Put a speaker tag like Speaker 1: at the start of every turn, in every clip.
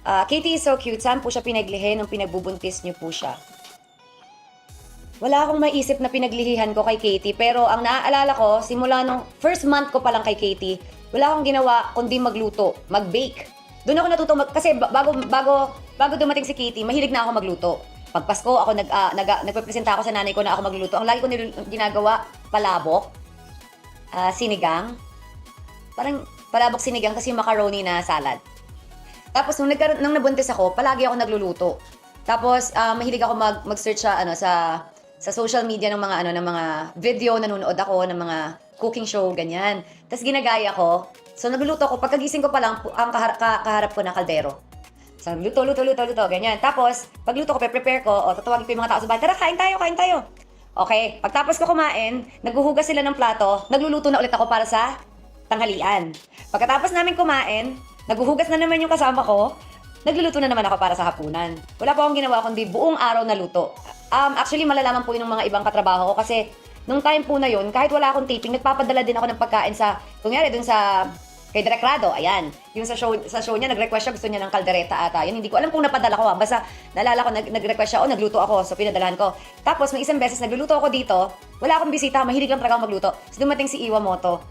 Speaker 1: Katie is so cute. Saan po siya pinaglihi nung pinagbubuntis niyo po siya? Wala akong maisip na pinaglihihan ko kay Katie. Pero ang naaalala ko, simula nung first month ko pa lang kay Katie, wala akong ginawa kundi magluto, mag-bake. Doon ako natuto kasi bago dumating si Katie, mahilig na ako magluto. Pag Pasko, ako nagpepresenta ako sa nanay ko na ako magluluto. Ang lagi ko ginagawa, palabok, sinigang. Parang palabok sinigang kasi yung macaroni na salad. Tapos nung nabuntis ako, palagi ako nagluluto. Tapos mahilig ako mag-search sa social media ng mga video, nanonood ako ng mga cooking show, ganyan. Tapos ginagaya ko. So nagluluto ko, pagkagising ko pa lang, ang kaharap ko na kaldero. So luto, ganyan. Tapos, pagluto ko, prepare ko, tatawagin ko yung mga tao sa bahay, tara, kain tayo. Okay, pagtapos ko kumain, naghuhugas sila ng plato, nagluluto na ulit ako para sa tanghalian. Pagkatapos namin kumain, naghuhugas na naman yung kasama ko, nagluluto na naman ako para sa hapunan. Wala po akong ginawa kundi buong araw na luto. Actually, malalaman po yun ng mga ibang katrabaho ko kasi nung time po na yun, kahit wala akong taping, nagpapadala din ako ng pagkain kunyari dun sa kay Direk Rado, ayan. Yung sa show niya, nag-request siya, gusto niya ng kaldereta ata. Yun, hindi ko alam kung napadala ko basta nalala ko, nag-request siya, nagluto ako, so pinadalahan ko. Tapos, may isang beses, nagluluto ako dito, wala akong bisita, mahilig lang talaga ako magluto. So, dumating si Iwamoto.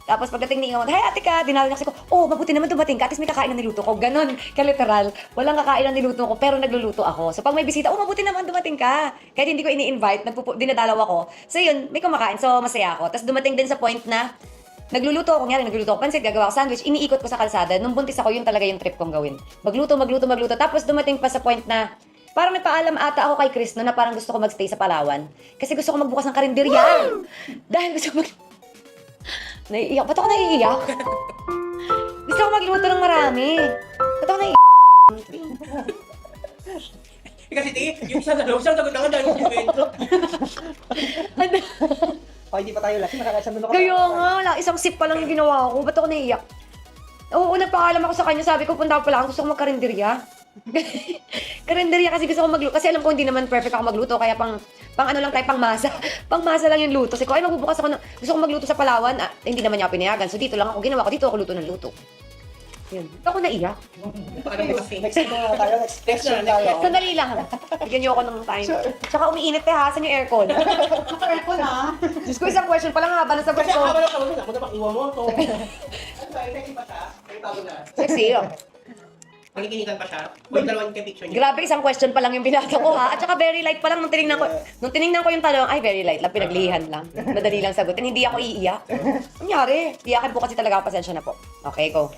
Speaker 1: Tapos, pagdating ni Iwamoto, hey, ate ka, dinalo niya kasi ko, mabuti naman dumating ka, at may kakain na niluto ko. Ganon, kaliteral. Walang kakain na niluto ko, pero nagluluto ako. So, pag may bisita, mabuti naman dumating ka. Kahit hindi ko ini-invite, dinadalaw ako. So, yun, may kumakain. So, masaya ako. Tapos, dumating din sa point na, nagluluto ako pansit, gagawa ko sandwich, iniikot ko sa kalsada. Nung buntis ako, yun talaga yung trip kong gawin. Magluto. Tapos dumating pa sa point na, parang nagpaalam ata ako kay Chris na parang gusto ko magstay sa Palawan. Kasi gusto ko magbukas ng karinderya. Dahil gusto ko naiiyak. Ba't ako naiiyak? Gusto ko magluto ng marami. Ba't ako naiiyak?
Speaker 2: Kasi yung isang sagot lang dahil yung kwento.
Speaker 3: Hindi pa tayo lasing, nakakaisang minuto ka.
Speaker 1: Kaya nga, isang sip pa lang yung ginawa ko. Ba't ako naiiyak? Oo, nagpaalam ako sa kanya. Sabi ko, punta ko pala ako. Gusto ko magkarinderya. Karinderya kasi gusto ko magluto. Kasi alam ko hindi naman perfect ako magluto. Kaya pang ano lang tayo, pang masa. Pang masa lang yung luto. Kasi ko, magbubukas ako. Gusto ko magluto sa Palawan. Hindi naman niya pinayagan. So dito lang ako ginawa ko. Dito ako luto ng luto. Yun. Ba't ako naiiyak?
Speaker 3: Next na tayo, next question tayo.
Speaker 1: Sandali lang. Bigyan niyo ako ng time. Tsaka umiinit ha. Saan yung aircon?
Speaker 4: Aircon ah.
Speaker 1: Diyos ko, isang question pa lang haba na sagot
Speaker 2: Kasi
Speaker 1: ko.
Speaker 2: ako lang sagot ako na pang-iwan mo to. Ano ba, sexy pa siya? May tawag na.
Speaker 1: Sexy.
Speaker 2: Magkikinitan pa siya. Huwag dalawang yung picture niya.
Speaker 1: Grabe, isang question pa lang yung binasa ko ha. At saka very light pa lang nung tinignan ko yung tanong, ay very light lang, pinaglihan lang. Madali lang sagutin, hindi ako iiyak. Nangyari, iyakin po kasi talaga ako, pasensya na po. Okay, go.